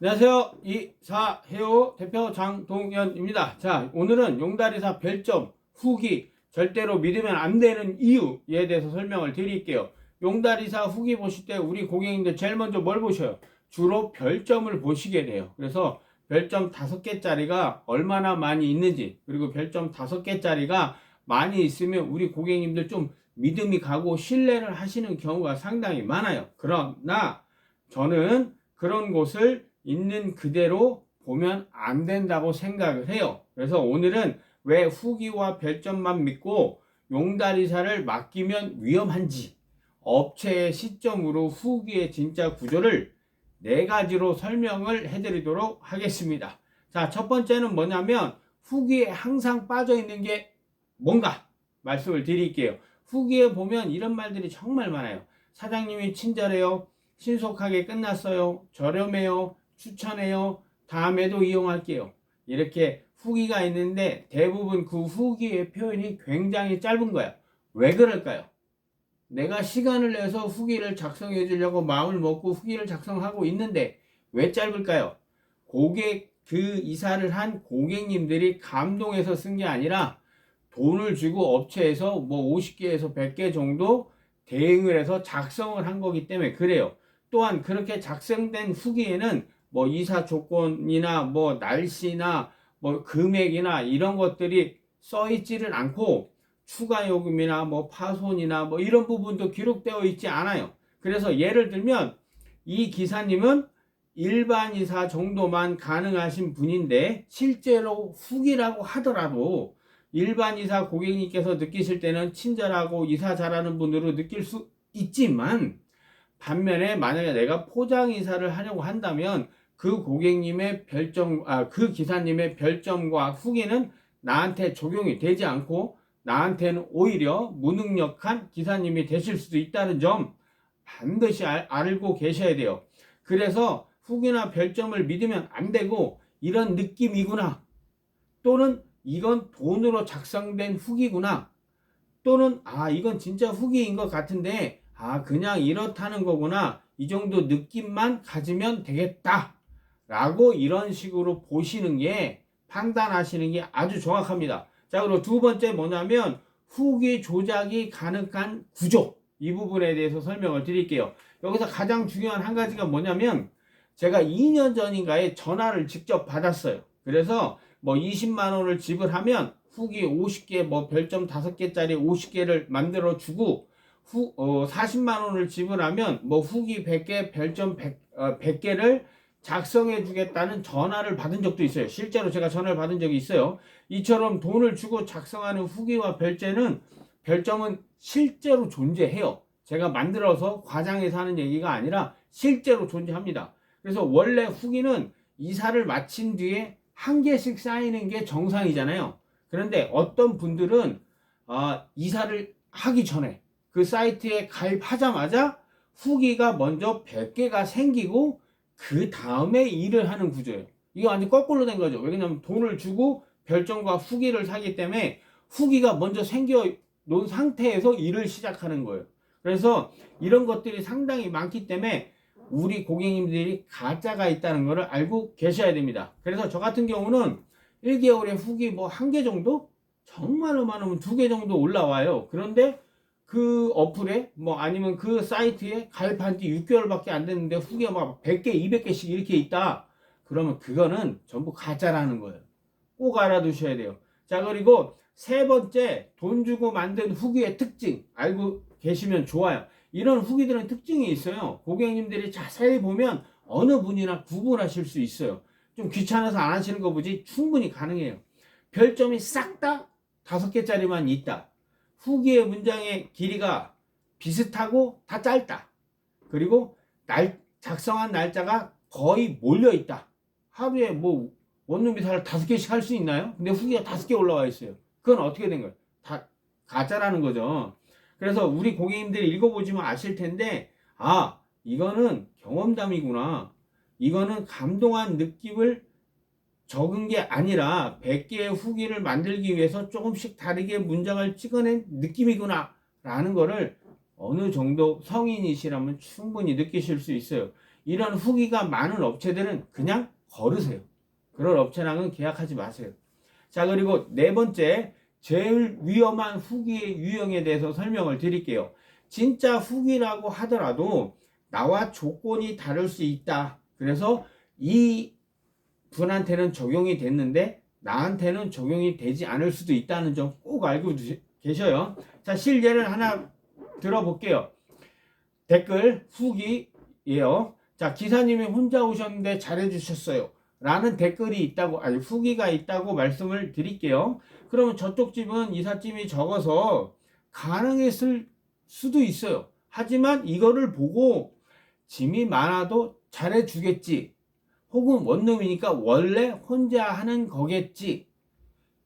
안녕하세요. 이사해오 대표 장동현입니다. 자, 오늘은 용다리사 별점 후기 절대로 믿으면 안 되는 이유에 대해서 설명을 드릴게요. 용다리사 후기 보실 때 우리 고객님들 제일 먼저 뭘 보셔요? 주로 별점을 보시게 돼요. 그래서 별점 5개짜리가 얼마나 많이 있는지, 그리고 별점 5개짜리가 많이 있으면 우리 고객님들 좀 믿음이 가고 신뢰를 하시는 경우가 상당히 많아요. 그러나 저는 그런 곳을 있는 그대로 보면 안 된다고 생각을 해요. 그래서 오늘은 왜 후기와 별점만 믿고 용다리사를 맡기면 위험한지, 업체의 시점으로 후기의 진짜 구조를 4가지로 설명을 해드리도록 하겠습니다. 자, 첫 번째는 뭐냐면 후기에 항상 빠져 있는 게 뭔가 말씀을 드릴게요. 후기에 보면 이런 말들이 정말 많아요. 사장님이 친절해요. 신속하게 끝났어요. 저렴해요. 추천해요. 다음에도 이용할게요. 이렇게 후기가 있는데 대부분 그 후기의 표현이 굉장히 짧은 거야. 왜 그럴까요? 내가 시간을 내서 후기를 작성해 주려고 마음을 먹고 후기를 작성하고 있는데 왜 짧을까요? 그 이사를 한 고객님들이 감동해서 쓴 게 아니라 돈을 주고 업체에서 뭐 50개에서 100개 정도 대응을 해서 작성을 한 거기 때문에 그래요. 또한 그렇게 작성된 후기에는 뭐 이사 조건이나 뭐 날씨나 뭐 금액이나 이런 것들이 써 있지를 않고 추가 요금이나 뭐 파손이나 뭐 이런 부분도 기록되어 있지 않아요. 그래서 예를 들면 이 기사님은 일반 이사 정도만 가능하신 분인데 실제로 후기라고 하더라도 일반 이사 고객님께서 느끼실 때는 친절하고 이사 잘하는 분으로 느낄 수 있지만 반면에 만약에 내가 포장 이사를 하려고 한다면 그 고객님의 그 기사님의 별점과 후기는 나한테 적용이 되지 않고 나한테는 오히려 무능력한 기사님이 되실 수도 있다는 점 반드시 알고 계셔야 돼요. 그래서 후기나 별점을 믿으면 안 되고 이런 느낌이구나, 또는 이건 돈으로 작성된 후기구나, 또는 이건 진짜 후기인 것 같은데 그냥 이렇다는 거구나, 이 정도 느낌만 가지면 되겠다 라고 이런 식으로 보시는 게, 판단하시는 게 아주 정확합니다. 자, 그리고 두 번째 뭐냐면 후기 조작이 가능한 구조, 이 부분에 대해서 설명을 드릴게요. 여기서 가장 중요한 한 가지가 뭐냐면 제가 2년 전인가에 전화를 직접 받았어요. 그래서 뭐 20만 원을 지불하면 후기 50개, 뭐 별점 5개짜리 50개를 만들어 주고 40만 원을 지불하면 뭐 후기 100개, 별점 100개를 작성해 주겠다는 전화를 받은 적도 있어요. 실제로 제가 전화를 받은 적이 있어요. 이처럼 돈을 주고 작성하는 후기와 별점은 실제로 존재해요. 제가 만들어서 과장해서 하는 얘기가 아니라 실제로 존재합니다. 그래서 원래 후기는 이사를 마친 뒤에 한 개씩 쌓이는 게 정상이잖아요. 그런데 어떤 분들은 이사를 하기 전에 그 사이트에 가입하자마자 후기가 먼저 100개가 생기고 그 다음에 일을 하는 구조예요. 이거 완전 거꾸로 된 거죠. 왜냐면 돈을 주고 별점과 후기를 사기 때문에 후기가 먼저 생겨 놓은 상태에서 일을 시작하는 거예요. 그래서 이런 것들이 상당히 많기 때문에 우리 고객님들이 가짜가 있다는 것을 알고 계셔야 됩니다. 그래서 저 같은 경우는 1개월에 후기 뭐 1개 정도? 정말 많으면 2개 정도 올라와요. 그런데 그 어플에 뭐 아니면 그 사이트에 가입한 지 6개월밖에 안 됐는데 후기가 막 100개, 200개씩 이렇게 있다. 그러면 그거는 전부 가짜라는 거예요. 꼭 알아두셔야 돼요. 자, 그리고 세 번째, 돈 주고 만든 후기의 특징 알고 계시면 좋아요. 이런 후기들은 특징이 있어요. 고객님들이 자세히 보면 어느 분이나 구분하실 수 있어요. 좀 귀찮아서 안 하시는 거 보지 충분히 가능해요. 별점이 싹 다 5개짜리만 있다. 후기의 문장의 길이가 비슷하고 다 짧다. 그리고 작성한 날짜가 거의 몰려 있다. 하루에 뭐 원룸 이사를 5개씩 할 수 있나요? 근데 후기가 5개 올라와 있어요. 그건 어떻게 된 거예요? 다 가짜라는 거죠. 그래서 우리 고객님들이 읽어보시면 아실 텐데 이거는 경험담이구나, 이거는 감동한 느낌을 적은 게 아니라 100개의 후기를 만들기 위해서 조금씩 다르게 문장을 찍어낸 느낌이구나 라는 거를 어느 정도 성인이시라면 충분히 느끼실 수 있어요. 이런 후기가 많은 업체들은 그냥 걸으세요. 그런 업체랑은 계약하지 마세요. 자, 그리고 네 번째, 제일 위험한 후기의 유형에 대해서 설명을 드릴게요. 진짜 후기라고 하더라도 나와 조건이 다를 수 있다. 그래서 이 분한테는 적용이 됐는데 나한테는 적용이 되지 않을 수도 있다는 점 꼭 알고 계셔요. 자, 실례를 하나 들어볼게요. 댓글 후기예요. 자, 기사님이 혼자 오셨는데 잘해주셨어요. 라는 댓글이 있다고, 아니, 후기가 있다고 말씀을 드릴게요. 그러면 저쪽 집은 이삿짐이 적어서 가능했을 수도 있어요. 하지만 이거를 보고 짐이 많아도 잘해주겠지. 혹은 원룸이니까 원래 혼자 하는 거겠지.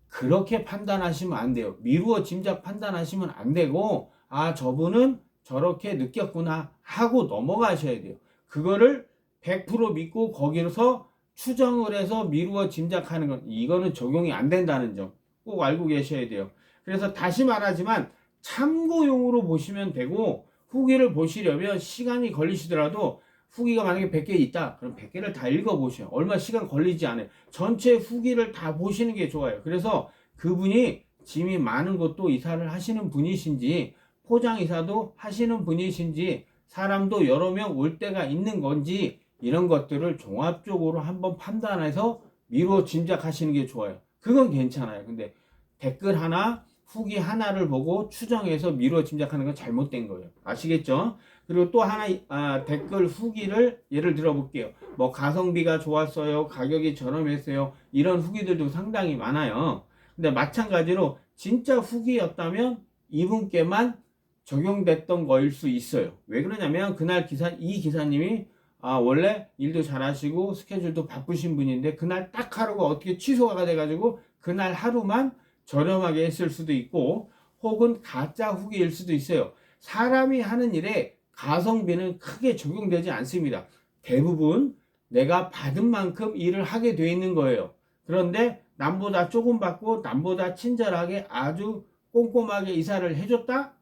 그렇게 판단하시면 안 돼요. 미루어 짐작 판단하시면 안 되고, 아, 저분은 저렇게 느꼈구나 하고 넘어가셔야 돼요. 그거를 100% 믿고 거기서 추정을 해서 미루어 짐작하는 건, 이거는 적용이 안 된다는 점 꼭 알고 계셔야 돼요. 그래서 다시 말하지만 참고용으로 보시면 되고, 후기를 보시려면 시간이 걸리시더라도 후기가 만약에 100개 있다. 그럼 100개를 다 읽어보셔요. 얼마 시간 걸리지 않아요. 전체 후기를 다 보시는 게 좋아요. 그래서 그분이 짐이 많은 곳도 이사를 하시는 분이신지, 포장 이사도 하시는 분이신지, 사람도 여러 명 올 때가 있는 건지, 이런 것들을 종합적으로 한번 판단해서 미루어 짐작하시는 게 좋아요. 그건 괜찮아요. 근데 댓글 하나, 후기 하나를 보고 추정해서 미루어 짐작하는 건 잘못된 거예요. 아시겠죠? 그리고 또 하나, 댓글 후기를 예를 들어 볼게요. 뭐 가성비가 좋았어요, 가격이 저렴했어요, 이런 후기들도 상당히 많아요. 근데 마찬가지로 진짜 후기였다면 이분께만 적용됐던 거일 수 있어요. 왜 그러냐면 그날 이 기사님이 원래 일도 잘하시고 스케줄도 바쁘신 분인데 그날 딱 하루가 어떻게 취소가 돼가지고 그날 하루만 저렴하게 했을 수도 있고, 혹은 가짜 후기일 수도 있어요. 사람이 하는 일에 가성비는 크게 적용되지 않습니다. 대부분 내가 받은 만큼 일을 하게 돼 있는 거예요. 그런데 남보다 조금 받고 남보다 친절하게 아주 꼼꼼하게 이사를 해줬다?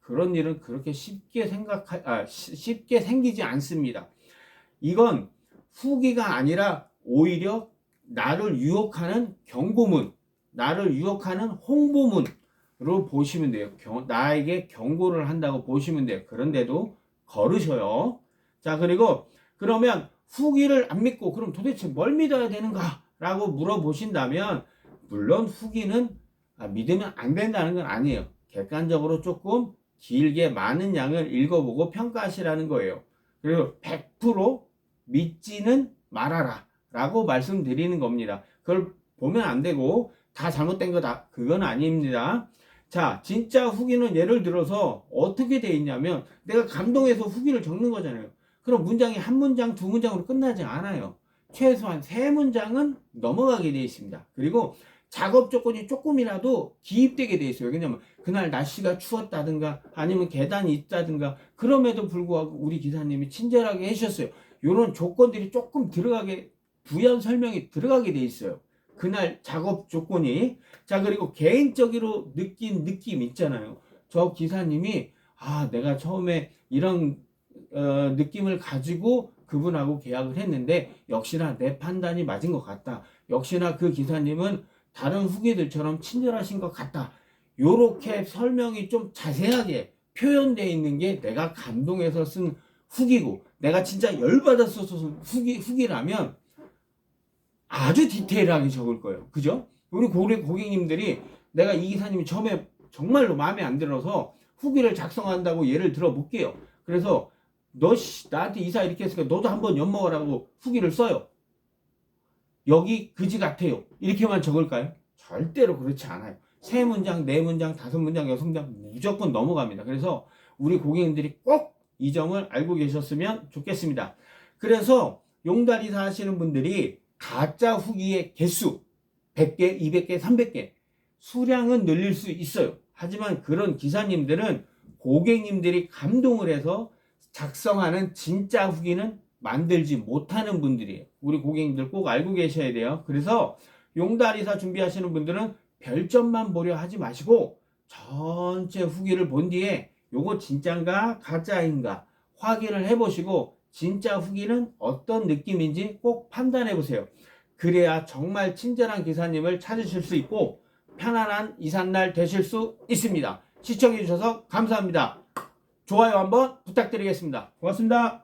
그런 일은 그렇게 쉽게 생기지 않습니다. 이건 후기가 아니라 오히려 나를 유혹하는 경고문, 나를 유혹하는 홍보문으로 보시면 돼요. 나에게 경고를 한다고 보시면 돼요. 그런데도 걸으셔요. 자, 그리고 그러면 후기를 안 믿고 그럼 도대체 뭘 믿어야 되는가? 라고 물어보신다면, 물론 후기는 믿으면 안 된다는 건 아니에요. 객관적으로 조금 길게 많은 양을 읽어보고 평가하시라는 거예요. 그리고 100% 믿지는 말아라 라고 말씀드리는 겁니다. 그걸 보면 안 되고 다 잘못된 거다, 그건 아닙니다. 자, 진짜 후기는 예를 들어서 어떻게 돼 있냐면, 내가 감동해서 후기를 적는 거잖아요. 그럼 문장이 한 문장, 두 문장으로 끝나지 않아요. 최소한 세 문장은 넘어가게 돼 있습니다. 그리고 작업 조건이 조금이라도 기입되게 돼 있어요. 왜냐면 그날 날씨가 추웠다든가 아니면 계단이 있다든가, 그럼에도 불구하고 우리 기사님이 친절하게 해주셨어요. 이런 조건들이 조금 들어가게, 부연 설명이 들어가게 돼 있어요. 그날 작업 조건이. 자, 그리고 개인적으로 느낀 느낌 있잖아요. 저 기사님이 내가 처음에 이런 느낌을 가지고 그분하고 계약을 했는데 역시나 내 판단이 맞은 것 같다. 역시나 그 기사님은 다른 후기들처럼 친절하신 것 같다. 요렇게 설명이 좀 자세하게 표현되어 있는 게 내가 감동해서 쓴 후기고, 내가 진짜 열받아서 쓴 후기라면 아주 디테일하게 적을 거예요. 그죠? 우리 고객님들이 내가 이 기사님이 처음에 정말로 마음에 안 들어서 후기를 작성한다고 예를 들어 볼게요. 그래서 나한테 이사 이렇게 했으니까 너도 한번 엿먹으라고 후기를 써요. 여기 그지 같아요. 이렇게만 적을까요? 절대로 그렇지 않아요. 세 문장, 네 문장, 다섯 문장, 여섯 문장 무조건 넘어갑니다. 그래서 우리 고객님들이 꼭 이 점을 알고 계셨으면 좋겠습니다. 그래서 용다리사 하시는 분들이 가짜 후기의 개수 100개, 200개, 300개 수량은 늘릴 수 있어요. 하지만 그런 기사님들은 고객님들이 감동을 해서 작성하는 진짜 후기는 만들지 못하는 분들이에요. 우리 고객님들 꼭 알고 계셔야 돼요. 그래서 용다리사 준비하시는 분들은 별점만 보려 하지 마시고 전체 후기를 본 뒤에 요거 진짠가 가짜인가 확인을 해보시고 진짜 후기는 어떤 느낌인지 꼭 판단해 보세요. 그래야 정말 친절한 기사님을 찾으실 수 있고 편안한 이삿날 되실 수 있습니다. 시청해 주셔서 감사합니다. 좋아요 한번 부탁드리겠습니다. 고맙습니다.